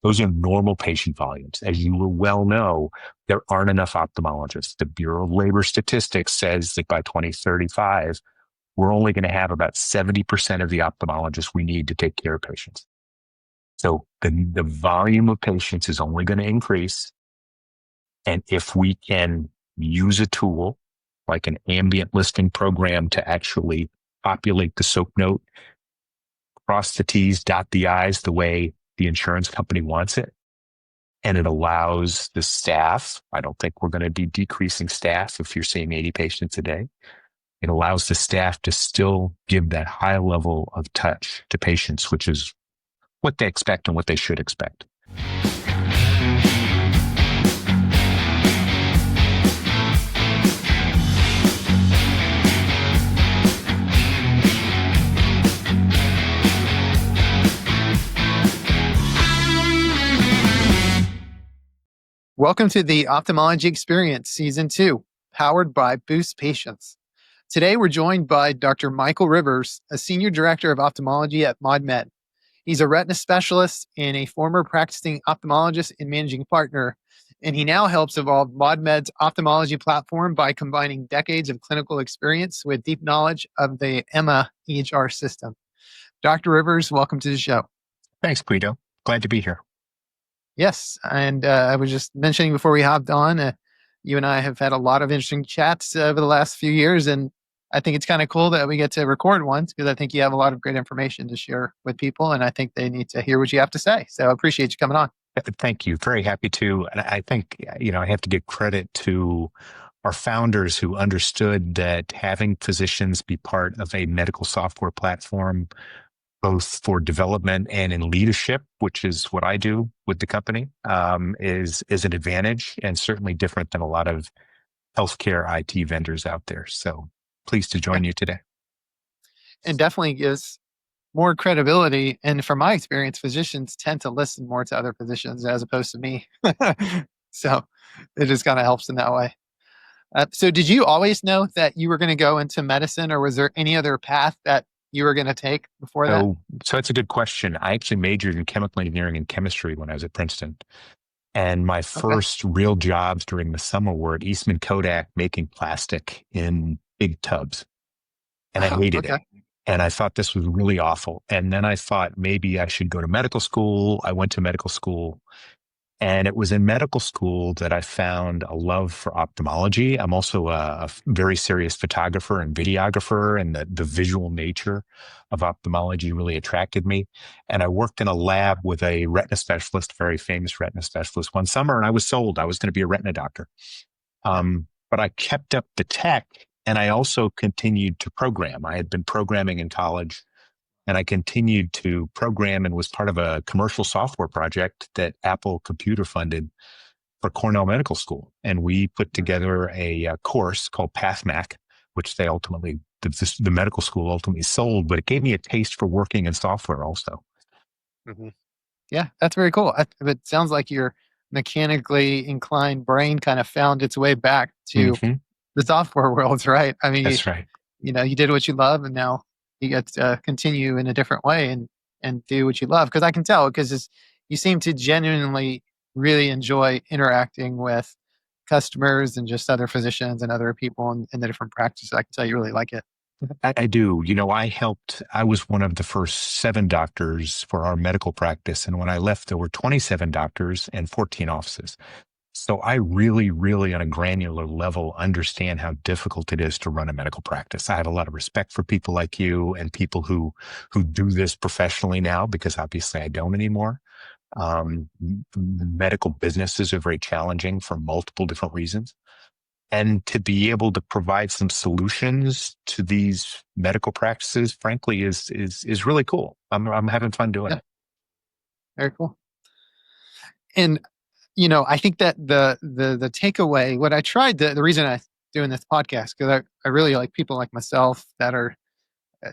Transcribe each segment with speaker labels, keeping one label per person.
Speaker 1: Those are normal patient volumes. As you will well know, there aren't enough ophthalmologists. The Bureau of Labor Statistics says that by 2035, we're only going to have about 70% of the ophthalmologists we need to take care of patients. So the volume of patients is only going to increase. And if we can use a tool like an ambient listing program to actually populate the SOAP note, cross the T's, dot the I's the way the insurance company wants it, and it allows the staff, I don't think we're going to be decreasing staff if you're seeing 80 patients a day. It allows the staff to still give that high level of touch to patients, which is what they expect and what they should expect.
Speaker 2: Welcome to the Ophthalmology Experience, Season 2, powered by Boost Patients. Today, we're joined by Dr. Michael Rivers, a Senior Director of Ophthalmology at ModMed. He's a retina specialist and a former practicing ophthalmologist and managing partner, and he now helps evolve ModMed's ophthalmology platform by combining decades of clinical experience with deep knowledge of the EMA EHR system. Dr. Rivers, welcome to the show.
Speaker 1: Thanks, Guido. Glad to be here.
Speaker 2: Yes, and I was just mentioning before we hopped on, you and I have had a lot of interesting chats over the last few years, and I think it's kind of cool that we get to record one because I think you have a lot of great information to share with people, and I think they need to hear what you have to say. So I appreciate you coming on.
Speaker 1: Thank you. Very happy to. And I think, I have to give credit to our founders who understood that having physicians be part of a medical software platform, both for development and in leadership, which is what I do with the company, is an advantage and certainly different than a lot of healthcare IT vendors out there. So pleased to join you today.
Speaker 2: And definitely gives more credibility. And from my experience, physicians tend to listen more to other physicians as opposed to me. So it just kind of helps in that way. So did you always know that you were going to go into medicine, or was there any other path that you were going to take before that?
Speaker 1: So that's a good question. I actually majored in chemical engineering and chemistry when I was at Princeton. And my first real jobs during the summer were at Eastman Kodak making plastic in big tubs. And I hated it. And I thought this was really awful. And then I thought maybe I should go to medical school. I went to medical school. And it was in medical school that I found a love for ophthalmology. I'm also a very serious photographer and videographer, and the visual nature of ophthalmology really attracted me. And I worked in a lab with a retina specialist, very famous retina specialist, one summer, and I was sold. I was going to be a retina doctor. But I kept up the tech, and I also continued to program. I had been programming in college, and I continued to program and was part of a commercial software project that Apple Computer funded for Cornell Medical School. And we put together a course called PathMac, which they ultimately, the medical school ultimately sold, but it gave me a taste for working in software also.
Speaker 2: Mm-hmm. Yeah, that's very cool. It sounds like your mechanically inclined brain kind of found its way back to the software world, right? I mean,
Speaker 1: that's right.
Speaker 2: You did what you love, and now you get to continue in a different way and do what you love. Because I can tell, because you seem to genuinely really enjoy interacting with customers and just other physicians and other people in the different practices. I can tell you really like it.
Speaker 1: I do. I was one of the first 7 doctors for our medical practice. And when I left, there were 27 doctors and 14 offices. So I really, really on a granular level understand how difficult it is to run a medical practice. I have a lot of respect for people like you and people who do this professionally now, because obviously I don't anymore. Medical businesses are very challenging for multiple different reasons. And to be able to provide some solutions to these medical practices, frankly, is really cool. I'm having fun doing it.
Speaker 2: Very cool. And I think that the takeaway, what I tried, the reason I'm doing this podcast, because I really like people like myself that are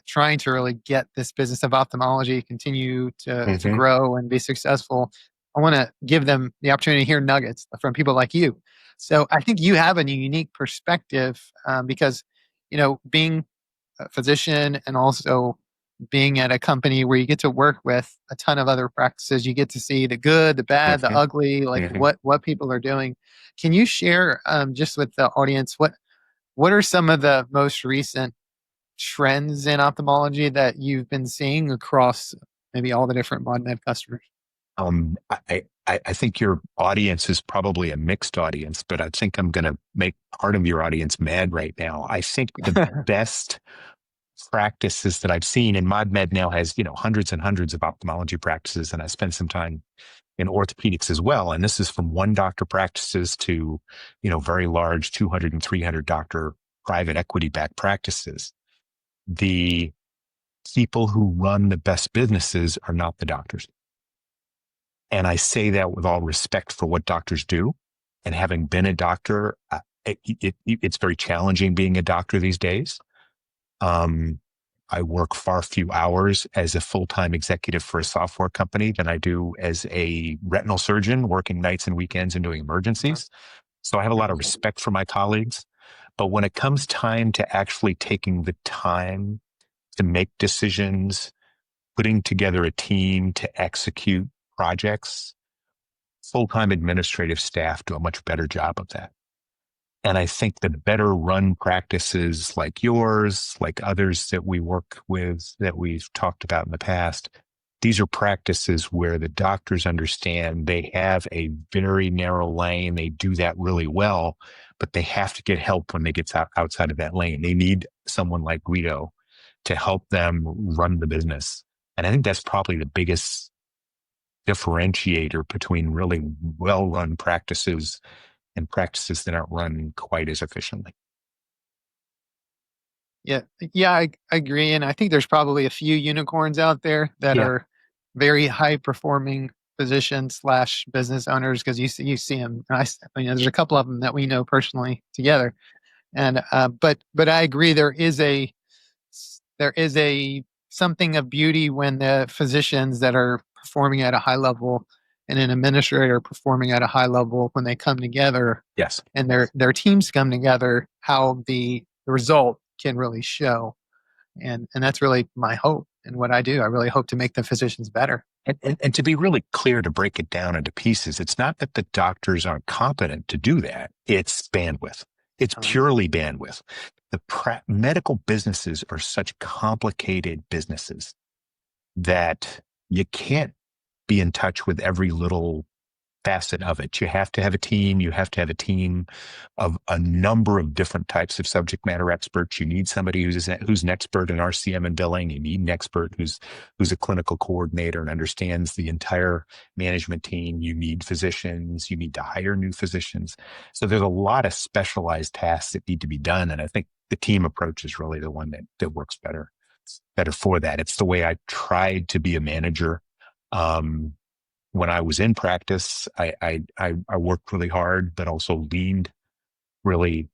Speaker 2: trying to really get this business of ophthalmology, continue to grow and be successful. I want to give them the opportunity to hear nuggets from people like you. So I think you have a unique perspective because, being a physician and also being at a company where you get to work with a ton of other practices. You get to see the good, the bad, the
Speaker 1: Mhm,
Speaker 2: ugly, like
Speaker 1: mhm.
Speaker 2: what people are doing. Can you share just with the audience what are some of the most recent trends in ophthalmology that you've been seeing across maybe all the different ModMed customers?
Speaker 1: I think your audience is probably a mixed audience, but I think I'm going to make part of your audience mad right now. I think the best practices that I've seen, and ModMed now has, hundreds and hundreds of ophthalmology practices, and I spent some time in orthopedics as well. And this is from one doctor practices to, very large 200 and 300 doctor private equity backed practices. The people who run the best businesses are not the doctors. And I say that with all respect for what doctors do. And having been a doctor, it's very challenging being a doctor these days. Um, I work far few hours as a full-time executive for a software company than I do as a retinal surgeon working nights and weekends and doing emergencies. So I have a lot of respect for my colleagues. But when it comes time to actually taking the time to make decisions, putting together a team to execute projects, full-time administrative staff do a much better job of that. And I think the better run practices like yours, like others that we work with that we've talked about in the past, these are practices where the doctors understand they have a very narrow lane. They do that really well, but they have to get help when they get outside of that lane. They need someone like Guido to help them run the business. And I think that's probably the biggest differentiator between really well-run practices and practices that aren't run quite as efficiently.
Speaker 2: Yeah, yeah, I agree, and I think there's probably a few unicorns out there that
Speaker 1: Yeah.
Speaker 2: are very high performing physicians slash business owners because you see them. There's a couple of them that we know personally together, and but I agree there is a something of beauty when the physicians that are performing at a high level and an administrator performing at a high level when they come together
Speaker 1: Yes.
Speaker 2: and their teams come together, how the result can really show. And that's really my hope and what I do. I really hope to make the physicians better.
Speaker 1: And to be really clear, to break it down into pieces, it's not that the doctors aren't competent to do that. It's bandwidth. It's
Speaker 2: Time.
Speaker 1: purely bandwidth. The medical businesses are such complicated businesses that you can't be in touch with every little facet of it. You have to have a team. You have to have a team of a number of different types of subject matter experts. You need somebody who's an expert in RCM and billing. You need an expert who's a clinical coordinator and understands the entire management team. You need physicians. You need to hire new physicians. So there's a lot of specialized tasks that need to be done. And I think the team approach is really the one that works better for that. It's the way I tried to be a manager. Um, when I was in practice, I worked really hard, but also leaned really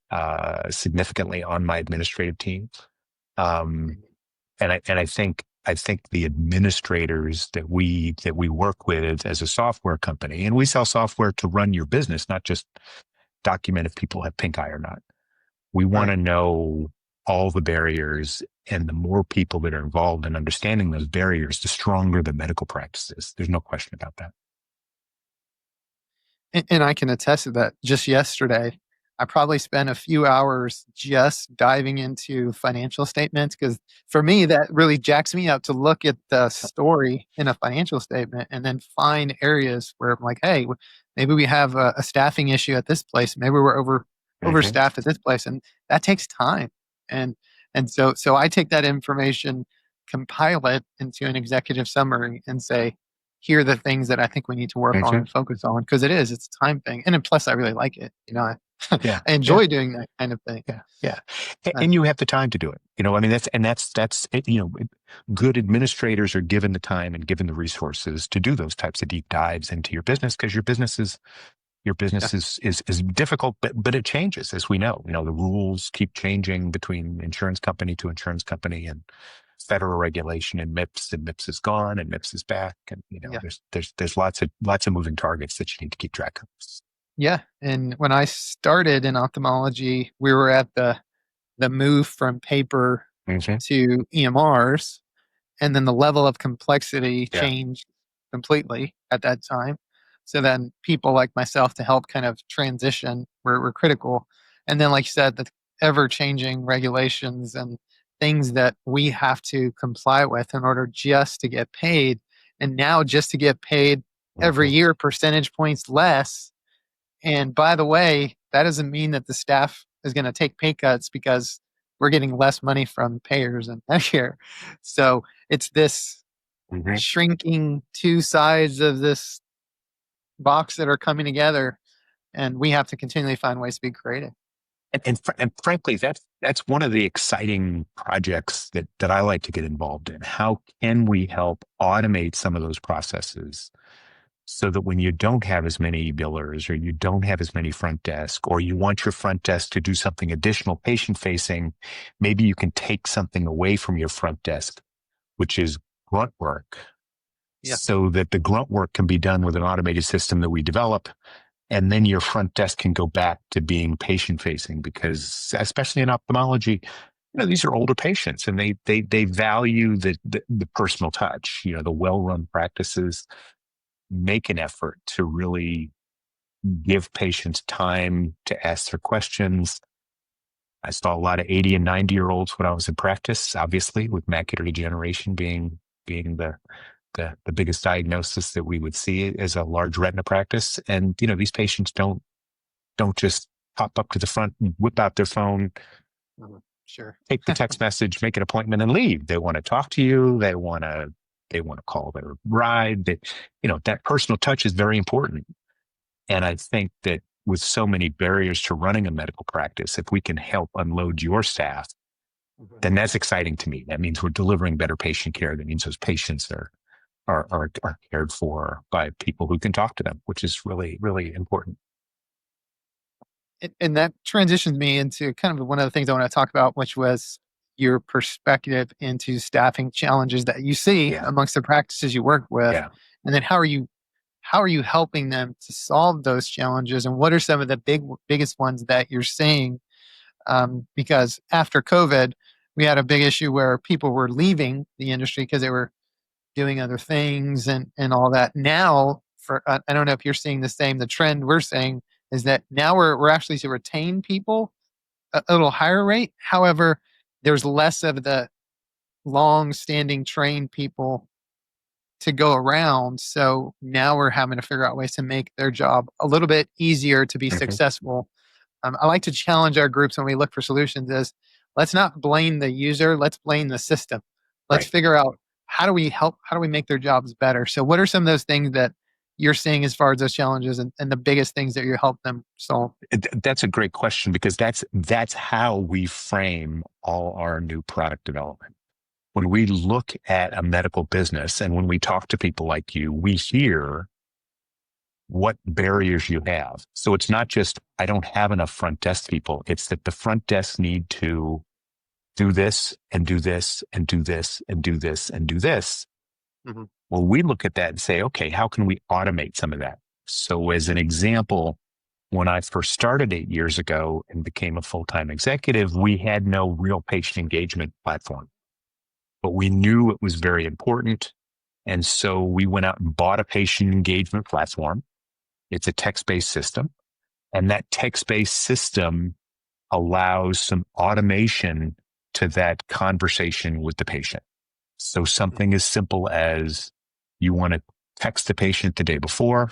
Speaker 1: significantly on my administrative team. Um, and I think the administrators that we work with as a software company, and we sell software to run your business, not just document if people have pink eye or not. We want
Speaker 2: Right.
Speaker 1: to know all the barriers, and the more people that are involved in understanding those barriers, the stronger the medical practice is. There's no question about that.
Speaker 2: And I can attest to that. Just yesterday, I probably spent a few hours just diving into financial statements because for me, that really jacks me up to look at the story in a financial statement and then find areas where I'm like, hey, maybe we have a staffing issue at this place. Maybe we're
Speaker 1: Mhm.
Speaker 2: overstaffed at this place, and that takes time. And and so I take that information, compile it into an executive summary, and say, here are the things that I think we need to work on
Speaker 1: Mhm.
Speaker 2: and focus on because it's a time thing. And then plus I really like it.
Speaker 1: Yeah,
Speaker 2: I
Speaker 1: yeah,
Speaker 2: enjoy doing that kind of thing.
Speaker 1: yeah, yeah.
Speaker 2: Uh,
Speaker 1: And you have the time to do it. I mean, that's it, good administrators are given the time and given the resources to do those types of deep dives into your business because your
Speaker 2: yeah,
Speaker 1: business is difficult, but it changes, as we know. The rules keep changing between insurance company to insurance company and federal regulation and MIPS is gone and MIPS is back. And,
Speaker 2: yeah,
Speaker 1: there's lots of moving targets that you need to keep track of.
Speaker 2: yeah. And when I started in ophthalmology, we were at the move from paper
Speaker 1: Mhm.
Speaker 2: to EMRs. and then the level of complexity
Speaker 1: Yeah.
Speaker 2: changed completely at that time. So then people like myself to help kind of transition were critical. And then, like you said, the ever changing regulations and things that we have to comply with in order just to get paid. And now just to get paid every
Speaker 1: Mhm.
Speaker 2: year percentage points less. And by the way, that doesn't mean that the staff is going to take pay cuts because we're getting less money from payers and Medicare. So it's this
Speaker 1: Mhm.
Speaker 2: shrinking two sides of this box that are coming together, and we have to continually find ways to be creative.
Speaker 1: And frankly, that's one of the exciting projects that I like to get involved in. How can we help automate some of those processes so that when you don't have as many billers or you don't have as many front desk, or you want your front desk to do something additional patient facing, maybe you can take something away from your front desk, which is grunt work,
Speaker 2: Yeah.
Speaker 1: so that the grunt work can be done with an automated system that we develop. And then your front desk can go back to being patient facing, because especially in ophthalmology, these are older patients and they value the personal touch. The well-run practices make an effort to really give patients time to ask their questions. I saw a lot of 80 and 90-year-olds when I was in practice, obviously, with macular degeneration being the biggest diagnosis that we would see as a large retina practice. And, these patients don't just pop up to the front and whip out their phone,
Speaker 2: Mhm. Sure.
Speaker 1: take the text message, make an appointment, and leave. They want to talk to you. They want to call their ride. That personal touch is very important. And I think that with so many barriers to running a medical practice, if we can help unload your staff,
Speaker 2: Mhm.
Speaker 1: then that's exciting to me. That means we're delivering better patient care. That means those patients are cared for by people who can talk to them, which is really, really important.
Speaker 2: And that transitions me into kind of one of the things I want to talk about, which was your perspective into staffing challenges that you see
Speaker 1: Yeah.
Speaker 2: amongst the practices you work with,
Speaker 1: Yeah.
Speaker 2: and then how are you helping them to solve those challenges, and what are some of the biggest ones that you're seeing? Because after COVID, we had a big issue where people were leaving the industry because they were doing other things and all that. Now, for I don't know if you're seeing the same. The trend we're seeing is that now we're actually to retain people a little higher rate. However, there's less of the long-standing trained people to go around. So now we're having to figure out ways to make their job a little bit easier to be
Speaker 1: Mhm.
Speaker 2: successful. I like to challenge our groups when we look for solutions is let's not blame the user, let's blame the system. Let's
Speaker 1: Right.
Speaker 2: figure out how do we make their jobs better? So what are some of those things that you're seeing as far as those challenges and the biggest things that you help them solve?
Speaker 1: That's a great question, because that's how we frame all our new product development. When we look at a medical business and when we talk to people like you, we hear what barriers you have. So it's not just, I don't have enough front desk people. It's that the front desk need to do this and do this and do this and do this and do this.
Speaker 2: Mhm.
Speaker 1: Well, we look at that and say, okay, how can we automate some of that? So as an example, when I first started 8 years ago and became a full-time executive, we had no real patient engagement platform, but we knew it was very important. And so we went out and bought a patient engagement platform. It's a text-based system. And that text-based system allows some automation to that conversation with the patient. So something as simple as you want to text the patient the day before,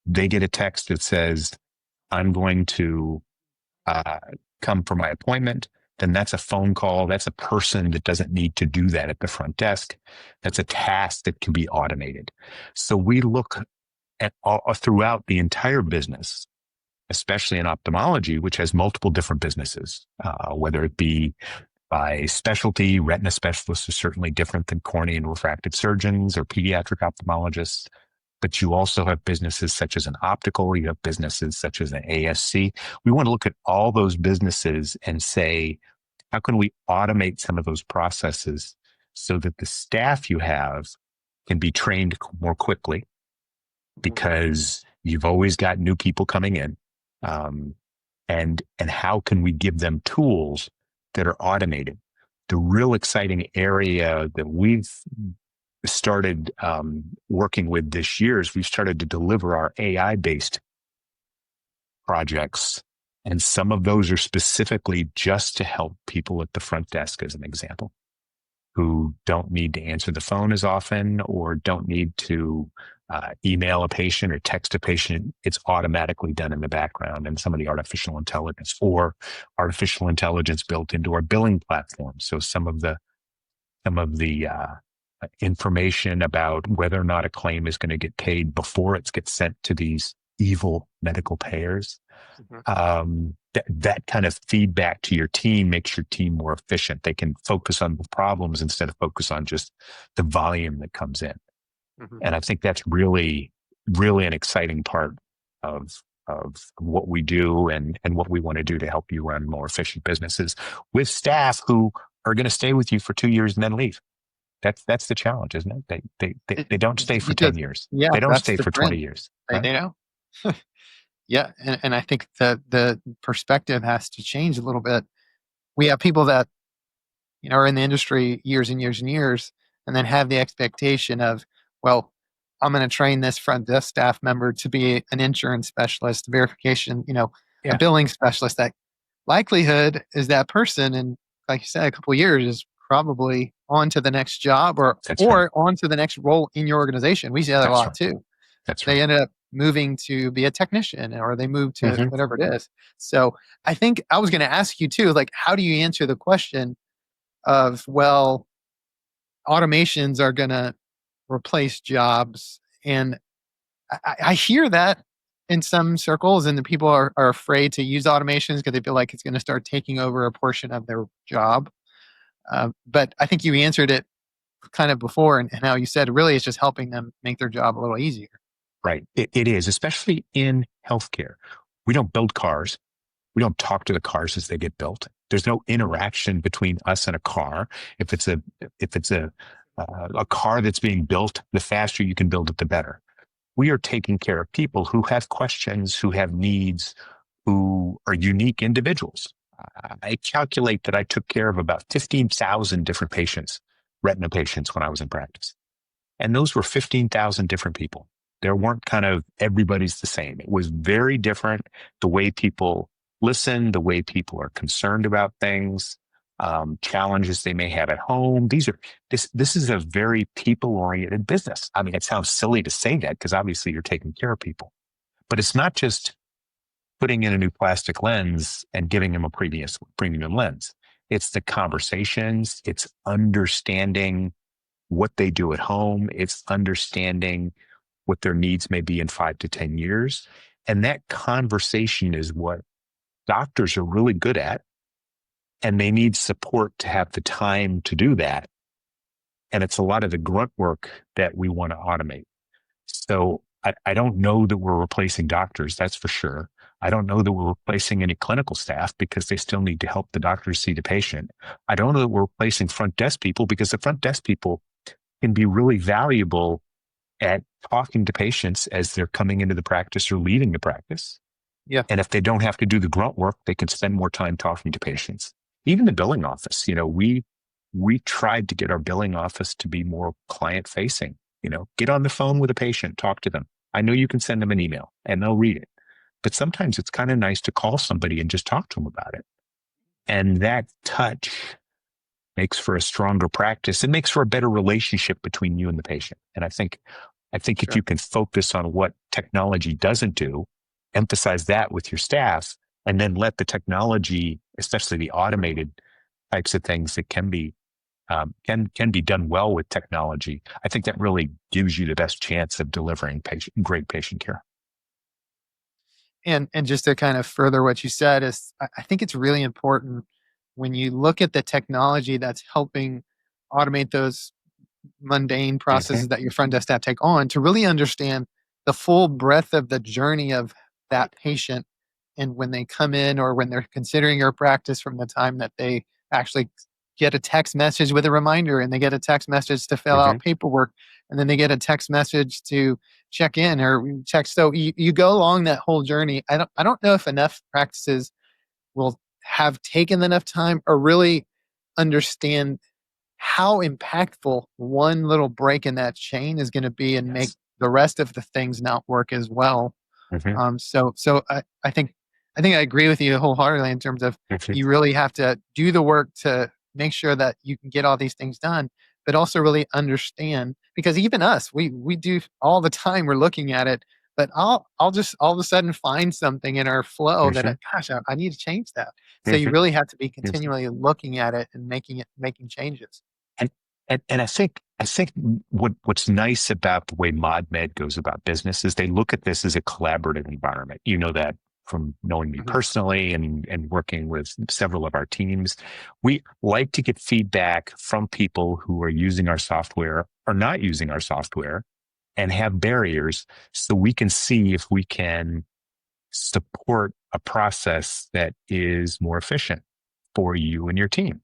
Speaker 1: they get a text that says, I'm going to uh, come for my appointment. Then that's a phone call. That's a person that doesn't need to do that at the front desk. That's a task that can be automated. So we look at all, throughout the entire business, especially in ophthalmology, which has multiple different businesses, whether it be by specialty. Retina specialists are certainly different than cornea and refractive surgeons or pediatric ophthalmologists. But you also have businesses such as an optical, you have businesses such as an ASC. We want to look at all those businesses and say, how can we automate some of those processes so that the staff you have can be trained more quickly,
Speaker 2: Mhm.
Speaker 1: because you've always got new people coming in. And how can we give them tools that are automated, the real exciting area that we've started working with this year is we've started to deliver our AI-based projects. And some of those are specifically just to help people at the front desk, as an example, who don't need to answer the phone as often or don't need to email a patient or text a patient. It's automatically done in the background, and some of the artificial intelligence built into our billing platform. So some of the information about whether or not a claim is going to get paid before it gets sent to these evil medical payers. That kind of feedback to your team makes your team more efficient. They can focus on the problems instead of focus on just the volume that comes in. And I think that's really, really an exciting part of what we do and what we want to do to help you run more efficient businesses with staff who are going to stay with you for 2 years and then leave. That's the challenge, isn't it? They don't stay for 10 years.
Speaker 2: Yeah,
Speaker 1: They don't
Speaker 2: that's
Speaker 1: stay
Speaker 2: the
Speaker 1: for 20
Speaker 2: trend.
Speaker 1: years.
Speaker 2: They
Speaker 1: Right?
Speaker 2: know. Yeah, and I think the perspective has to change a little bit. We have people that are in the industry years and years and years, and then have the expectation of, well, I'm going to train this front desk staff member to be an insurance specialist, verification, a
Speaker 1: Yeah,
Speaker 2: billing specialist. That likelihood is that person, and like you said, a couple of years is probably on to the next job or
Speaker 1: that's right.
Speaker 2: or on to the next role in your organization. We see that a
Speaker 1: That's
Speaker 2: lot
Speaker 1: right.
Speaker 2: too.
Speaker 1: That's right.
Speaker 2: They end up moving to be a technician or they move to
Speaker 1: Mm-hmm.
Speaker 2: whatever it is. So I think I was going to ask you too, like, how do you answer the question of, well, automations are going to replace jobs? And I hear that in some circles, and the people are afraid to use automations because they feel like it's going to start taking over a portion of their job. But I think you answered it kind of before, and how you said really it's just helping them make their job a little easier.
Speaker 1: Right. It is, especially in healthcare. We don't build cars. We don't talk to the cars as they get built. There's no interaction between us and a car. If it's a car that's being built, the faster you can build it, the better. We are taking care of people who have questions, who have needs, who are unique individuals. I calculate that I took care of about 15,000 different patients, retina patients, when I was in practice. And those were 15,000 different people. There weren't kind of everybody's the same. It was very different. The way people listen, the way people are concerned about things, challenges they may have at home. This is a very people oriented business. I mean, it sounds silly to say that because obviously you're taking care of people, but it's not just putting in a new plastic lens and giving them a previous premium lens. It's the conversations. It's understanding what they do at home. It's understanding what their needs may be in 5 to 10 years. And that conversation is what doctors are really good at. And they need support to have the time to do that. And it's a lot of the grunt work that we want to automate. So I don't know that we're replacing doctors, that's for sure. I don't know that we're replacing any clinical staff because they still need to help the doctors see the patient. I don't know that we're replacing front desk people because the front desk people can be really valuable at talking to patients as they're coming into the practice or leaving the practice.
Speaker 2: Yeah.
Speaker 1: And if they don't have to do the grunt work, they can spend more time talking to patients. Even the billing office, we tried to get our billing office to be more client facing. Get on the phone with a patient, talk to them. I know you can send them an email and they'll read it, but sometimes it's kind of nice to call somebody and just talk to them about it. And that touch makes for a stronger practice. It makes for a better relationship between you and the patient. And I think if
Speaker 2: Sure.
Speaker 1: you can focus on what technology doesn't do, emphasize that with your staff, and then let the technology, especially the automated types of things that can be done well with technology, I think that really gives you the best chance of delivering great patient care.
Speaker 2: And just to kind of further what you said is, I think it's really important when you look at the technology that's helping automate those mundane
Speaker 1: Mm-hmm.
Speaker 2: processes that your front desk staff take on, to really understand the full breadth of the journey of that patient. And when they come in or when they're considering your practice, from the time that they actually get a text message with a reminder, and they get a text message to fill
Speaker 1: Mm-hmm.
Speaker 2: out paperwork, and then they get a text message to check in or text. So you go along that whole journey. I don't know if enough practices will have taken enough time or really understand how impactful one little break in that chain is going to be and make
Speaker 1: Yes.
Speaker 2: the rest of the things not work as well.
Speaker 1: Hmm.
Speaker 2: So I think I agree with you wholeheartedly in terms of
Speaker 1: Hmm.
Speaker 2: you really have to do the work to make sure that you can get all these things done, but also really understand because even us, we do all the time. We're looking at it, but I'll just all of a sudden find something in our flow that
Speaker 1: Hmm.
Speaker 2: gosh, I need to change that. So you
Speaker 1: Hmm.
Speaker 2: really have to be continually looking at it and making changes.
Speaker 1: And, and I think what's nice about the way ModMed goes about business is they look at this as a collaborative environment. You know that from knowing me
Speaker 2: Mhm.
Speaker 1: personally and working with several of our teams. We like to get feedback from people who are using our software or not using our software and have barriers so we can see if we can support a process that is more efficient for you and your team,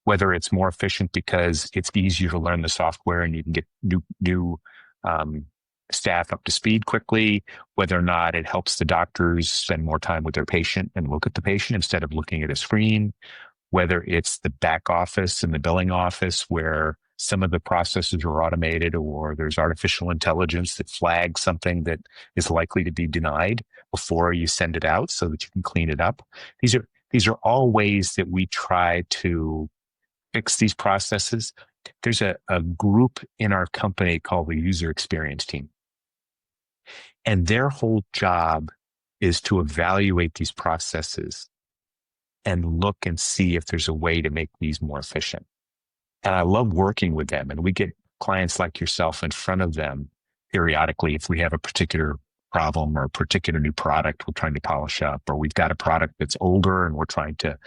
Speaker 1: whether it's more efficient because it's easier to learn the software and you can get new um, staff up to speed quickly, whether or not it helps the doctors spend more time with their patient and look at the patient instead of looking at a screen, whether it's the back office and the billing office where some of the processes are automated or there's artificial intelligence that flags something that is likely to be denied before you send it out so that you can clean it up. These are all ways that we try to fix these processes. There's a group in our company called the user experience team, and their whole job is to evaluate these processes and look and see if there's a way to make these more efficient. And I love working with them. And we get clients like yourself in front of them periodically if we have a particular problem or a particular new product we're trying to polish up, or we've got a product that's older and we're trying to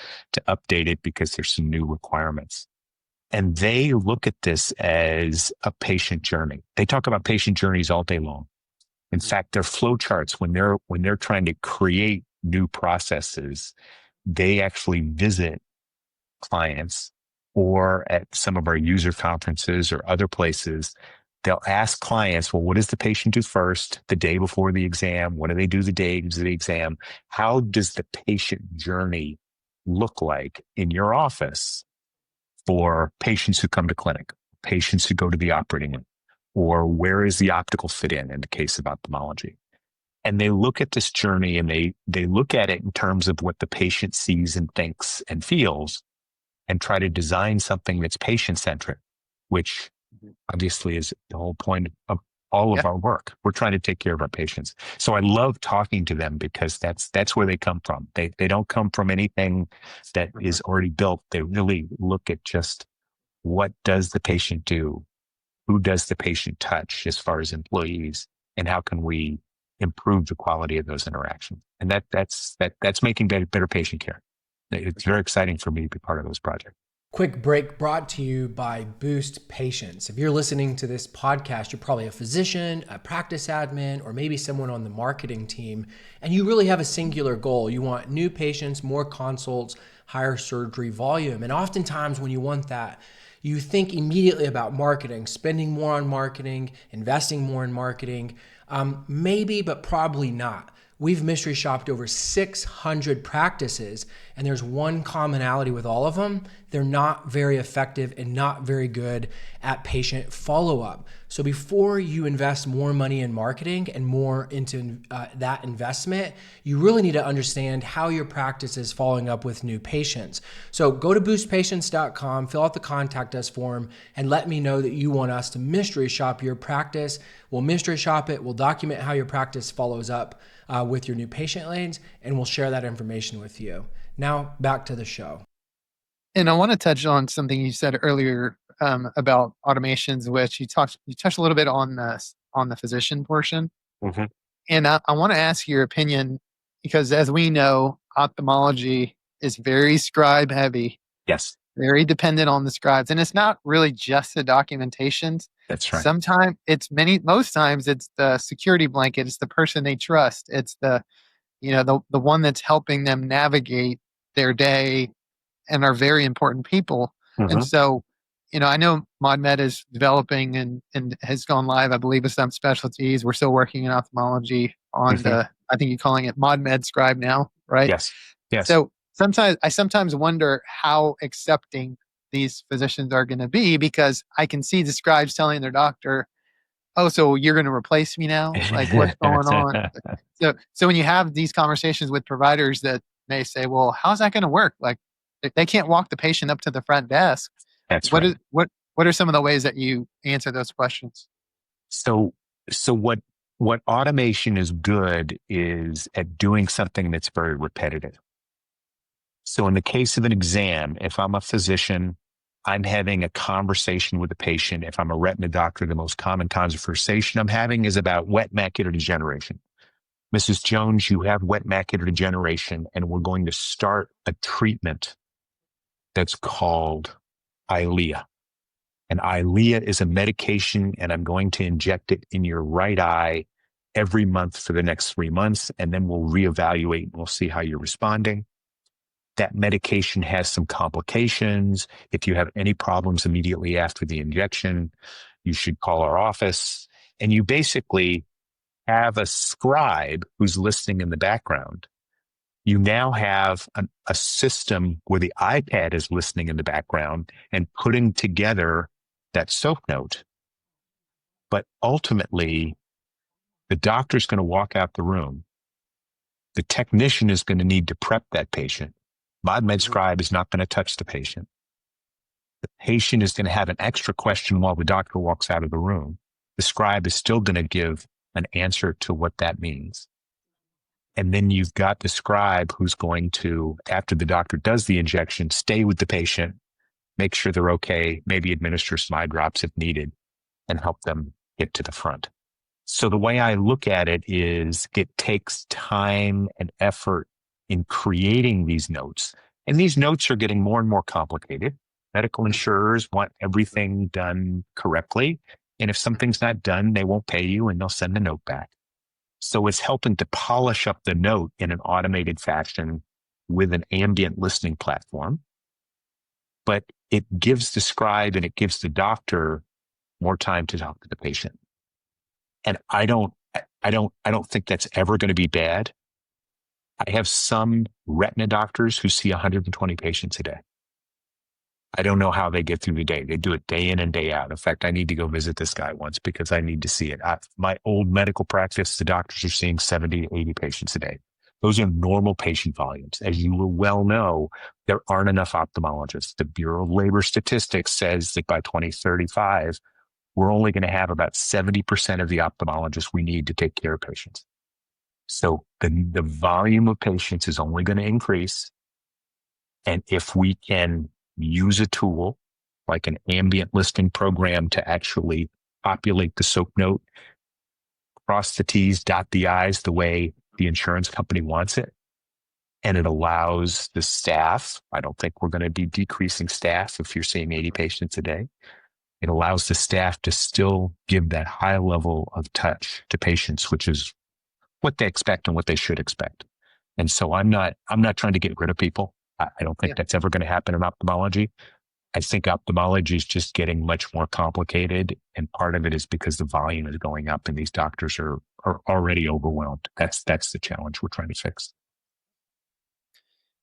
Speaker 1: update it because there's some new requirements. And they look at this as a patient journey. They talk about patient journeys all day long. In
Speaker 2: Mhm.
Speaker 1: fact, their flow charts when they're trying to create new processes, they actually visit clients or at some of our user conferences or other places. They'll ask clients, well, what does the patient do first the day before the exam? What do they do the day of the exam? How does the patient journey look like in your office for patients who come to clinic, patients who go to the operating room, or where is the optical fit in the case of ophthalmology? And they look at this journey and they look at it in terms of what the patient sees and thinks and feels and try to design something that's patient centric, which
Speaker 2: Mhm.
Speaker 1: obviously is the whole point of all of
Speaker 2: Yeah.
Speaker 1: our work. We're trying to take care of our patients. So I love talking to them because that's where they come from. They don't come from anything that
Speaker 2: Mhm.
Speaker 1: is already built. They really look at just what does the patient do? Who does the patient touch as far as employees? And how can we improve the quality of those interactions? And that's making better patient care.
Speaker 2: For
Speaker 1: It's very
Speaker 2: sure.
Speaker 1: exciting for me to be part of those projects.
Speaker 3: Quick break brought to you by Boost Patients. If you're listening to this podcast, you're probably a physician, a practice admin, or maybe someone on the marketing team, and you really have a singular goal. You want new patients, more consults, higher surgery volume. And oftentimes, when you want that, you think immediately about marketing, spending more on marketing, investing more in marketing. Maybe, but probably not. We've mystery shopped over 600 practices, and there's one commonality with all of them. They're not very effective and not very good at patient follow up. So before you invest more money in marketing and more into that investment, you really need to understand how your practice is following up with new patients. So go to boostpatients.com, fill out the contact us form, and let me know that you want us to mystery shop your practice. We'll mystery shop it. We'll document how your practice follows up with your new patient lanes, and we'll share that information with you. Now, back to the show.
Speaker 2: And I want to touch on something you said earlier about automations, which you touched a little bit on the physician portion.
Speaker 1: Hmm.
Speaker 2: And I want to ask your opinion because, as we know, ophthalmology is very scribe heavy,
Speaker 1: Yes,
Speaker 2: very dependent on the scribes, and it's not really just the documentations.
Speaker 1: that's right.
Speaker 2: Sometimes most times it's the security blanket. It's the person they trust. It's the one that's helping them navigate their day and are very important people. And
Speaker 1: Hmm.
Speaker 2: so, I know ModMed is developing and has gone live, I believe, with some specialties. We're still working in ophthalmology on
Speaker 1: Hmm.
Speaker 2: I think you're calling it ModMed Scribe now, right?
Speaker 1: Yes, yes.
Speaker 2: So I sometimes wonder how accepting these physicians are going to be, because I can see the scribes telling their doctor, oh, so you're going to replace me now? Like, what's going on? So when you have these conversations with providers that may say, well, how's that going to work? Like, they can't walk the patient up to the front desk.
Speaker 1: That's
Speaker 2: What
Speaker 1: right.
Speaker 2: is what are some of the ways that you answer those questions?
Speaker 1: So, so what automation is good is at doing something that's very repetitive. So in the case of an exam, if I'm a physician, I'm having a conversation with the patient. If I'm a retina doctor, the most common conversation I'm having is about wet macular degeneration. Mrs. Jones, you have wet macular degeneration, and we're going to start a treatment that's called Eylea. And Eylea is a medication, and I'm going to inject it in your right eye every month for the next 3 months, and then we'll reevaluate and we'll see how you're responding. That medication has some complications. If you have any problems immediately after the injection, you should call our office. And you basically have a scribe who's listening in the background. You now have a system where the iPad is listening in the background and putting together that soap note. But ultimately, the doctor's going to walk out the room. The technician is going to need to prep that patient. ModMed scribe is not going to touch the patient. The patient is going to have an extra question while the doctor walks out of the room. The scribe is still going to give an answer to what that means. And then you've got the scribe who's going to, after the doctor does the injection, stay with the patient, make sure they're okay, maybe administer some eye drops if needed, and help them get to the front. So the way I look at it is it takes time and effort in creating these notes. And these notes are getting more and more complicated. Medical insurers want everything done correctly. And if something's not done, they won't pay you and they'll send a note back. So it's helping to polish up the note in an automated fashion with an ambient listening platform. But it gives the scribe and it gives the doctor more time to talk to the patient. And I don't think that's ever going to be bad. I have some retina doctors who see 120 patients a day. I don't know how they get through the day. They do it day in and day out. In fact, I need to go visit this guy once because I need to see it. My old medical practice, the doctors are seeing 70 to 80 patients a day. Those are normal patient volumes. As you will well know, there aren't enough ophthalmologists. The Bureau of Labor Statistics says that by 2035, we're only going to have about 70% of the ophthalmologists we need to take care of patients. So the volume of patients is only going to increase. And if we can use a tool like an ambient listening program to actually populate the soap note, cross the T's, dot the I's the way the insurance company wants it, and it allows the staff, I don't think we're going to be decreasing staff if you're seeing 80 patients a day. It allows the staff to still give that high level of touch to patients, which is what they expect and what they should expect. And so I'm not trying to get rid of people. I don't think that's ever going to happen in ophthalmology. I think ophthalmology is just getting much more complicated. And part of it is because the volume is going up and these doctors are already overwhelmed. That's the challenge we're trying to fix.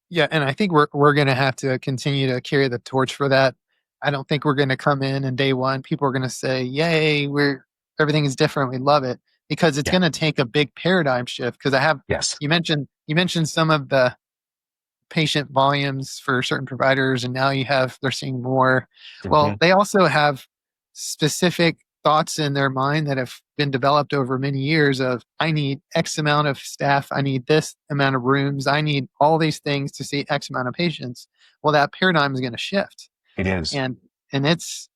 Speaker 2: Yeah, and I think we're going to have to continue to carry the torch for that. I don't think we're going to come in and day one, people are going to say, "Yay, everything is different. We love it," because it's
Speaker 1: Yeah.
Speaker 2: going to take a big paradigm shift. Because
Speaker 1: Yes.
Speaker 2: you mentioned some of the patient volumes for certain providers, and now they're seeing more. Well, they also have specific thoughts in their mind that have been developed over many years of, I need X amount of staff, I need this amount of rooms, I need all these things to see X amount of patients. Well, that paradigm is going to shift.
Speaker 1: It is.
Speaker 2: And it's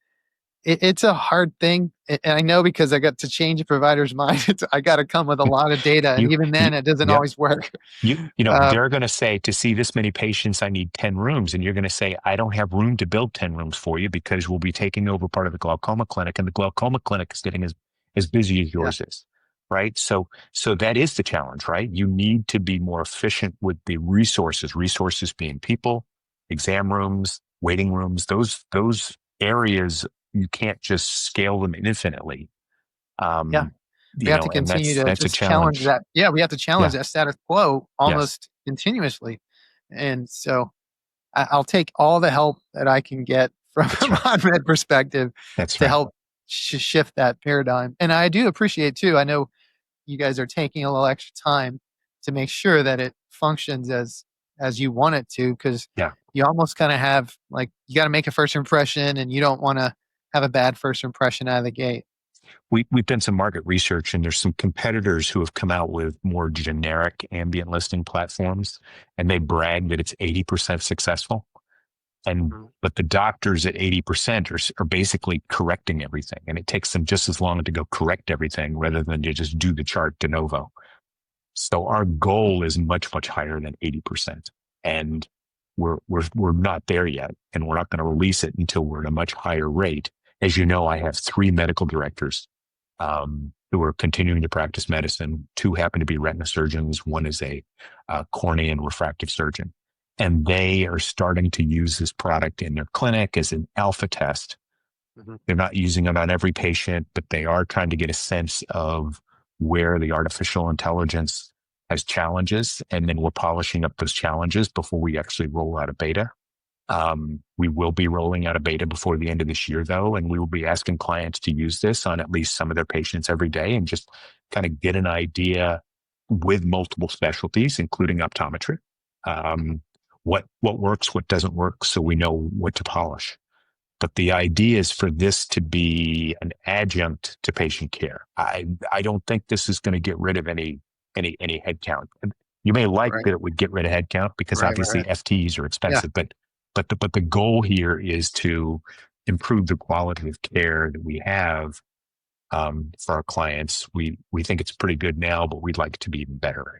Speaker 2: a hard thing. And I know, because I got to change a provider's mind. I got to come with a lot of data. And
Speaker 1: You,
Speaker 2: even then, it doesn't
Speaker 1: yep.
Speaker 2: always work.
Speaker 1: They're going to say, to see this many patients, I need 10 rooms. And you're going to say, I don't have room to build 10 rooms for you because we'll be taking over part of the glaucoma clinic, and the glaucoma clinic is getting as busy as yours is. Right. So that is the challenge, right? You need to be more efficient with the resources being people, exam rooms, waiting rooms, those areas. You can't just scale them infinitely.
Speaker 2: We have to continue to
Speaker 1: that's a
Speaker 2: just challenge
Speaker 1: challenge.
Speaker 2: that. Yeah, we have to challenge that status quo almost
Speaker 1: Yes.
Speaker 2: continuously. And so I'll take all the help that I can get from a
Speaker 1: That's right.
Speaker 2: ModMed perspective
Speaker 1: That's
Speaker 2: to
Speaker 1: right.
Speaker 2: help shift that paradigm. And I do appreciate too. I know you guys are taking a little extra time to make sure that it functions as you want it to, because
Speaker 1: Yeah.
Speaker 2: you almost kind of have like you got to make a first impression, and you don't want to have a bad first impression out of the gate.
Speaker 1: We've done some market research, and there's some competitors who have come out with more generic ambient listing platforms, and they brag that it's 80% successful. And
Speaker 2: Mhm.
Speaker 1: but the doctors at 80% are basically correcting everything, and it takes them just as long to go correct everything rather than to just do the chart de novo. So our goal is much, much higher than 80%. And we're not there yet. And we're not going to release it until we're at a much higher rate. As you know, I have 3 medical directors who are continuing to practice medicine. 2 happen to be retina surgeons. 1 is a cornea and refractive surgeon. And they are starting to use this product in their clinic as an alpha test.
Speaker 2: Mhm.
Speaker 1: They're not using it on every patient, but they are trying to get a sense of where the artificial intelligence has challenges. And then we're polishing up those challenges before we actually roll out a beta. We will be rolling out a beta before the end of this year, though, and we will be asking clients to use this on at least some of their patients every day and just kind of get an idea with multiple specialties, including optometry, what works, what doesn't work, so we know what to polish. But the idea is for this to be an adjunct to patient care. I don't think this is going to get rid of any headcount. You may like
Speaker 2: Right,
Speaker 1: that it would get rid of headcount because
Speaker 2: right, right,
Speaker 1: obviously
Speaker 2: right.
Speaker 1: FTEs are
Speaker 2: Yeah,
Speaker 1: expensive, but the goal here is to improve the quality of care that we have for our clients. We think it's pretty good now, but we'd like it to be even better.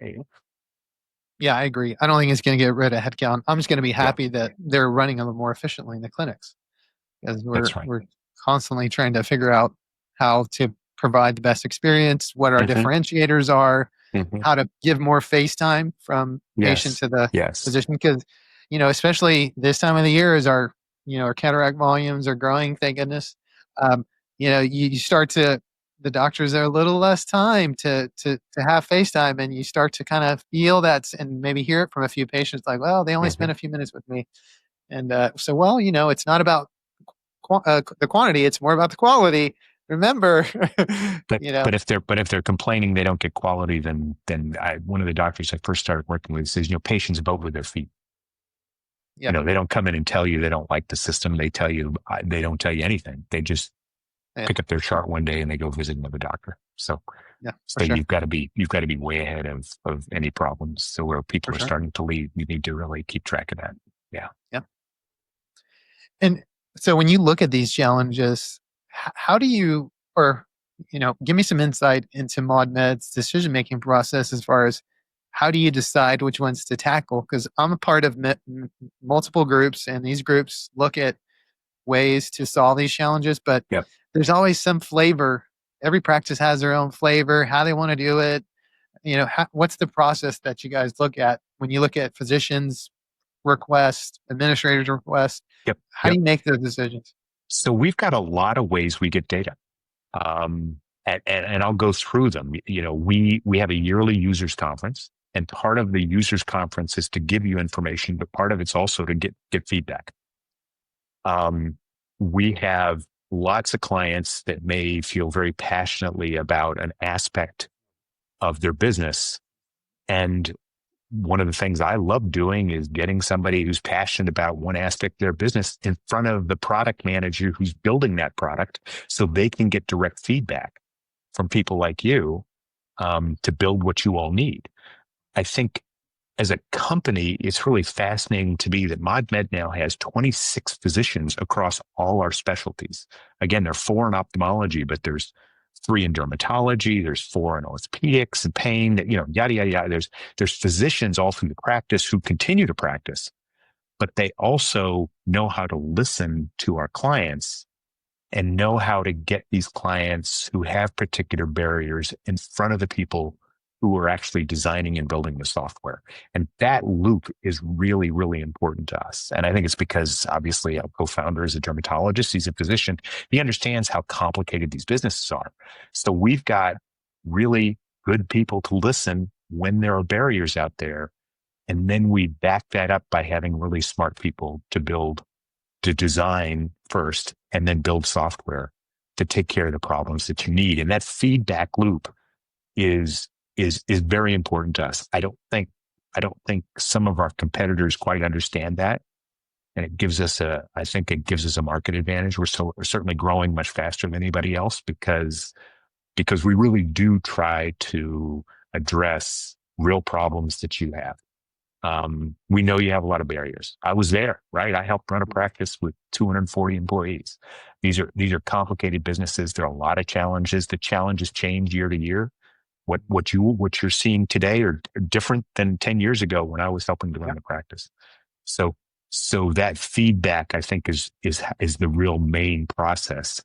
Speaker 2: yeah, I agree. I don't think it's going to get rid of headcount. I'm just going to be
Speaker 1: Yeah,
Speaker 2: happy that they're running a little more efficiently in the clinics, because we're
Speaker 1: that's right.
Speaker 2: we're constantly trying to figure out how to provide the best experience, what our
Speaker 1: Hmm.
Speaker 2: differentiators are,
Speaker 1: Hmm.
Speaker 2: how to give more face time from patient
Speaker 1: Yes,
Speaker 2: to the
Speaker 1: yes.
Speaker 2: physician. Because especially this time of the year, as our cataract volumes are growing, thank goodness. um, you start to the doctors are a little less time to have face time, and you start to kind of feel that and maybe hear it from a few patients like, well, they only
Speaker 1: Hmm.
Speaker 2: spent a few minutes with me. And so, well, it's not about the quantity; it's more about the quality. Remember,
Speaker 1: But
Speaker 2: you know,
Speaker 1: but if they're complaining they don't get quality, then one of the doctors I first started working with says, patients vote with their feet.
Speaker 2: yeah,
Speaker 1: They don't come in and tell you they don't like the system. They don't tell you anything. They just
Speaker 2: yeah,
Speaker 1: pick up their chart one day and they go visit another doctor. So
Speaker 2: yeah, for
Speaker 1: so
Speaker 2: sure,
Speaker 1: you've got to be way ahead of any problems. So where
Speaker 2: for
Speaker 1: people are
Speaker 2: sure,
Speaker 1: starting to leave, you need to really keep track of that. Yeah.
Speaker 2: yeah. And so, when you look at these challenges, how do you, or give me some insight into ModMed's decision making process as far as how do you decide which ones to tackle? Because I'm a part of multiple groups, and these groups look at ways to solve these challenges, but
Speaker 1: Yep.
Speaker 2: there's always some flavor. Every practice has their own flavor, how they want to do it. What's the process that you guys look at when you look at physicians' requests, administrators' requests?
Speaker 1: Yep.
Speaker 2: How do
Speaker 1: Yep.
Speaker 2: you make those decisions?
Speaker 1: So we've got a lot of ways we get data. And I'll go through them. We have a yearly users conference, and part of the users conference is to give you information, but part of it's also to get feedback. We have lots of clients that may feel very passionately about an aspect of their business. And one of the things I love doing is getting somebody who's passionate about one aspect of their business in front of the product manager who's building that product so they can get direct feedback from people like you to build what you all need. I think as a company, it's really fascinating to me that ModMed now has 26 physicians across all our specialties. Again, there are 4 in ophthalmology, but there's 3 in dermatology, there's 4 in orthopedics and pain, yada, yada, yada. There's physicians all through the practice who continue to practice, but they also know how to listen to our clients and know how to get these clients who have particular barriers in front of the people who are actually designing and building the software. And that loop is really, really important to us. And I think it's because obviously our co-founder is a dermatologist, he's a physician, he understands how complicated these businesses are. So we've got really good people to listen when there are barriers out there. And then we back that up by having really smart people to build to design first and then build software to take care of the problems that you need. And that feedback loop is very important to us. I don't think some of our competitors quite understand that. And it gives us I think it gives us a market advantage. We're certainly growing much faster than anybody else because we really do try to address real problems that you have. We know you have a lot of barriers. I was there, right? I helped run a practice with 240 employees. These are complicated businesses. There are a lot of challenges. The challenges change year to year. What you're seeing today are different than 10 years ago when I was helping to run the practice. So that feedback, I think, is the real main process.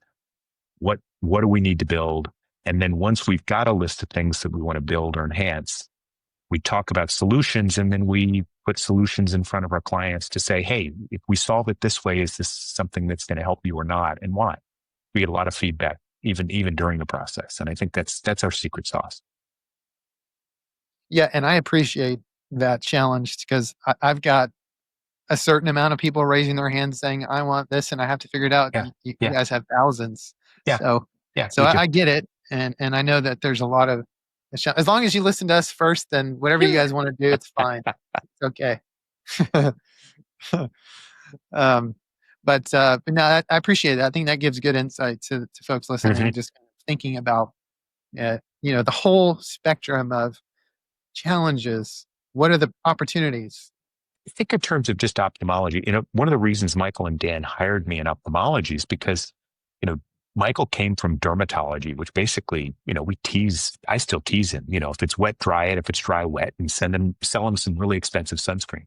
Speaker 1: What do we need to build? And then once we've got a list of things that we want to build or enhance, we talk about solutions, and then we put solutions in front of our clients to say, hey, if we solve it this way, is this something that's going to help you or not, and why? We get a lot of feedback even during the process. And I think that's our secret sauce.
Speaker 2: Yeah, and I appreciate that challenge because I've got a certain amount of people raising their hands saying, I want this and I have to figure it out.
Speaker 1: Yeah.
Speaker 2: You guys have thousands.
Speaker 1: Yeah.
Speaker 2: So,
Speaker 1: Yeah.
Speaker 2: I get it. And I know that there's a lot of, as long as you listen to us first, then whatever you guys want to do, it's fine. It's okay. But no, I appreciate it. I think that gives good insight to folks listening,
Speaker 1: Mm-hmm.
Speaker 2: just kind of thinking about, the whole spectrum of challenges. What are the opportunities?
Speaker 1: I think in terms of just ophthalmology, one of the reasons Michael and Dan hired me in ophthalmology is because, Michael came from dermatology, which basically, I still tease him, if it's wet, dry it, if it's dry, wet, and sell them some really expensive sunscreen.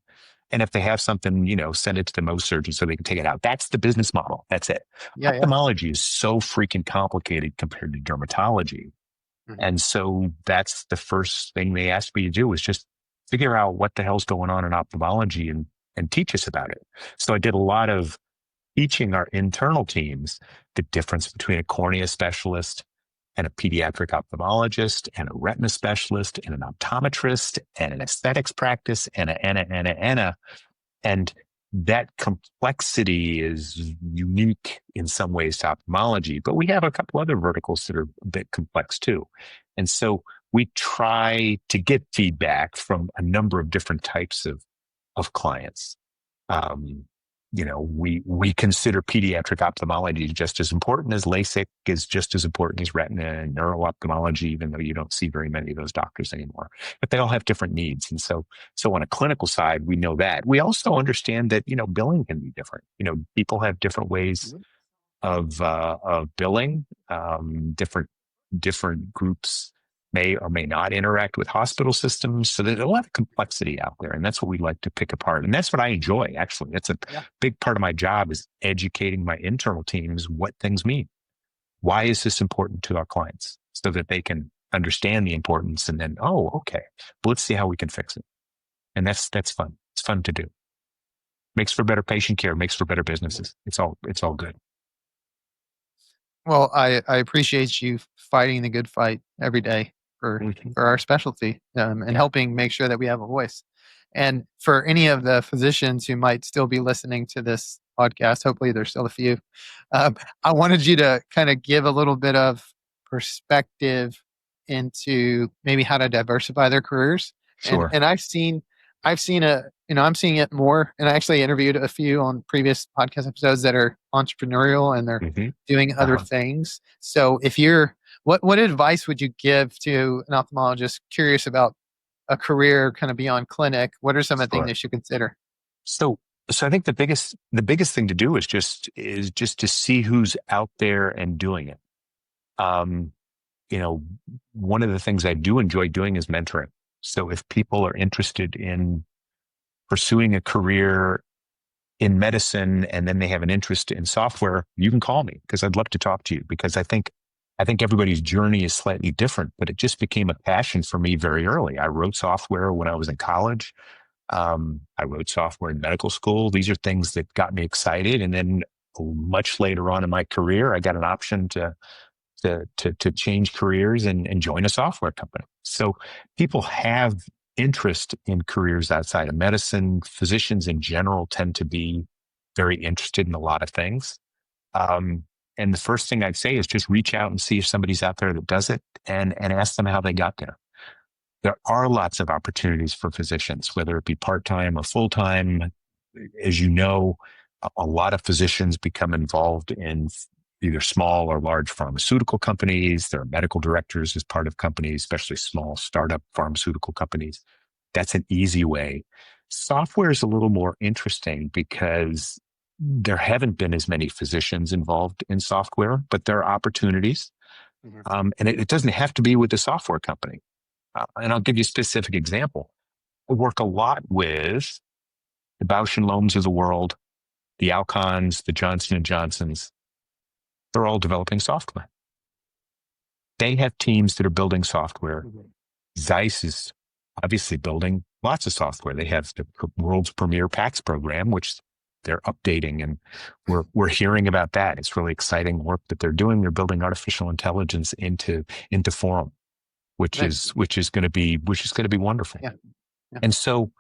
Speaker 1: And if they have something, send it to the Mohs surgeon so they can take it out. That's the business model. That's it.
Speaker 2: Yeah,
Speaker 1: Ophthalmology is so freaking complicated compared to dermatology.
Speaker 2: Mhm.
Speaker 1: And so that's the first thing they asked me to do was just figure out what the hell's going on in ophthalmology and teach us about it. So I did a lot of teaching our internal teams the difference between a cornea specialist and a pediatric ophthalmologist and a retina specialist and an optometrist and an aesthetics practice and and that complexity is unique in some ways to ophthalmology, but we have a couple other verticals that are a bit complex too. And so we try to get feedback from a number of different types of clients. We consider pediatric ophthalmology just as important as LASIK is just as important as retina and neuro-ophthalmology, even though you don't see very many of those doctors anymore. But they all have different needs. And so on a clinical side, we know that. We also understand that, billing can be different. People have different ways of billing. Different groups may or may not interact with hospital systems. So there's a lot of complexity out there. And that's what we like to pick apart. And that's what I enjoy, actually. That's a big part of my job is educating my internal teams what things mean. Why is this important to our clients? So that they can understand the importance and then, oh, okay, well, let's see how we can fix it. And that's fun. It's fun to do. Makes for better patient care, makes for better businesses. It's all good.
Speaker 2: Well, I appreciate you fighting the good fight every day for our specialty and helping make sure that we have a voice. And for any of the physicians who might still be listening to this podcast, hopefully there's still a few, I wanted you to kind of give a little bit of perspective into maybe how to diversify their careers.
Speaker 1: Sure.
Speaker 2: And I'm seeing it more. And I actually interviewed a few on previous podcast episodes that are entrepreneurial and they're doing other things. So what advice would you give to an ophthalmologist curious about a career kind of beyond clinic? What are some of the things they should consider?
Speaker 1: So I think the biggest thing to do is just to see who's out there and doing it. One of the things I do enjoy doing is mentoring. So if people are interested in pursuing a career in medicine and then they have an interest in software, you can call me because I'd love to talk to you because I think everybody's journey is slightly different, but it just became a passion for me very early. I wrote software when I was in college. I wrote software in medical school. These are things that got me excited. And then much later on in my career, I got an option to change careers and join a software company. So people have interest in careers outside of medicine. Physicians in general tend to be very interested in a lot of things. Um, and the first thing I'd say is just reach out and see if somebody's out there that does it, and ask them how they got there. There are lots of opportunities for physicians, whether it be part-time or full-time. As you know, a lot of physicians become involved in either small or large pharmaceutical companies. There are medical directors as part of companies, especially small startup pharmaceutical companies. That's an easy way. Software is a little more interesting because there haven't been as many physicians involved in software, but there are opportunities. And it doesn't have to be with a software company. And I'll give you a specific example. I work a lot with the Bausch and Lombs of the world, the Alcons, the Johnson and Johnsons. They're all developing software. They have teams that are building software. Zeiss is obviously building lots of software. They have the world's premier PACS program, which they're updating, and we're hearing about that. It's really exciting work that they're doing. They're building artificial intelligence into Forum, which is going to be wonderful.
Speaker 2: Yeah. Yeah.
Speaker 1: And so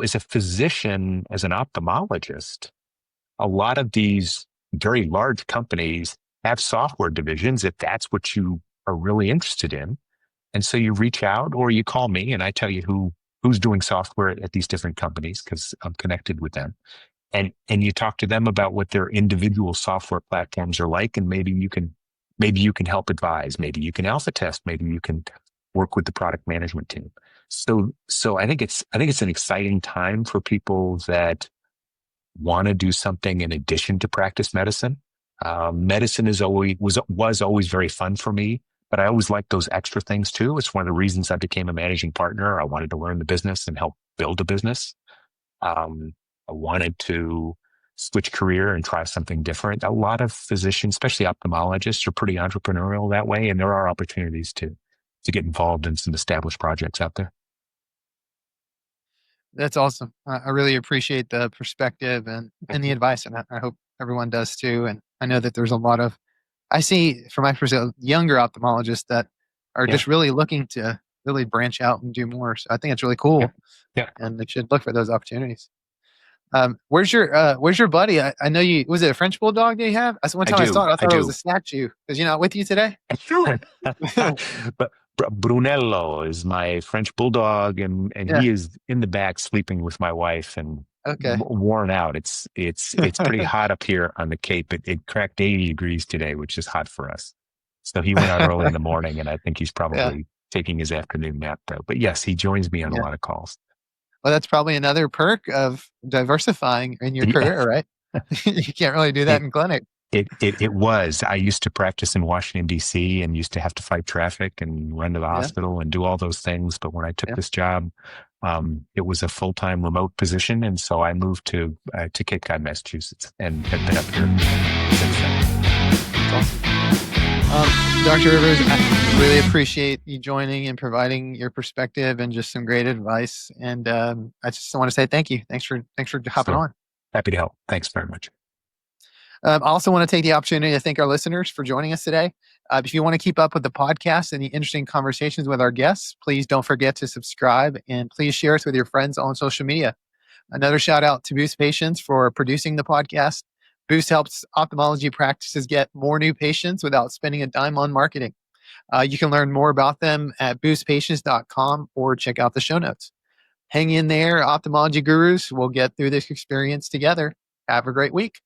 Speaker 1: as a physician, as an ophthalmologist, a lot of these very large companies have software divisions if that's what you are really interested in. And so you reach out or you call me and I tell you who's doing software at these different companies because I'm connected with them. And you talk to them about what their individual software platforms are like, and maybe you can help advise, maybe you can alpha test, maybe you can work with the product management team. So I think it's an exciting time for people that want to do something in addition to practice medicine. Medicine was always very fun for me, but I always liked those extra things too. It's one of the reasons I became a managing partner. I wanted to learn the business and help build a business. I wanted to switch career and try something different. A lot of physicians, especially ophthalmologists, are pretty entrepreneurial that way, and there are opportunities to get involved in some established projects out there.
Speaker 2: That's awesome. I really appreciate the perspective and the advice, and I hope everyone does too. And I know that there's a lot of, I see from my perspective, younger ophthalmologists that are just really looking to really branch out and do more. So I think it's really cool.
Speaker 1: Yeah.
Speaker 2: And they should look for those opportunities. Where's your buddy? I know you, was it a French bulldog that you have? One time I saw it, I thought it was a statue. Is he not with you today?
Speaker 1: But Brunello is my French bulldog, and he is in the back sleeping with my wife and worn out. It's pretty hot up here on the Cape. It cracked 80 degrees today, which is hot for us. So he went out early in the morning, and I think he's probably taking his afternoon nap though. But yes, he joins me on a lot of calls.
Speaker 2: Well, that's probably another perk of diversifying in your career, right? You can't really do that in clinic.
Speaker 1: It was. I used to practice in Washington, D.C. and used to have to fight traffic and run to the hospital and do all those things. But when I took this job, it was a full-time remote position. And so I moved to Cape Cod, Massachusetts, and have been up here since then.
Speaker 2: That's awesome. Dr. Rivers, I really appreciate you joining and providing your perspective and just some great advice. And I just want to say thank you. Thanks for hopping on.
Speaker 1: Happy to help. Thanks very much.
Speaker 2: I also want to take the opportunity to thank our listeners for joining us today. If you want to keep up with the podcast and the interesting conversations with our guests, please don't forget to subscribe and please share us with your friends on social media. Another shout out to Boost Patients for producing the podcast. Boost helps ophthalmology practices get more new patients without spending a dime on marketing. You can learn more about them at boostpatients.com or check out the show notes. Hang in there, ophthalmology gurus. We'll get through this experience together. Have a great week.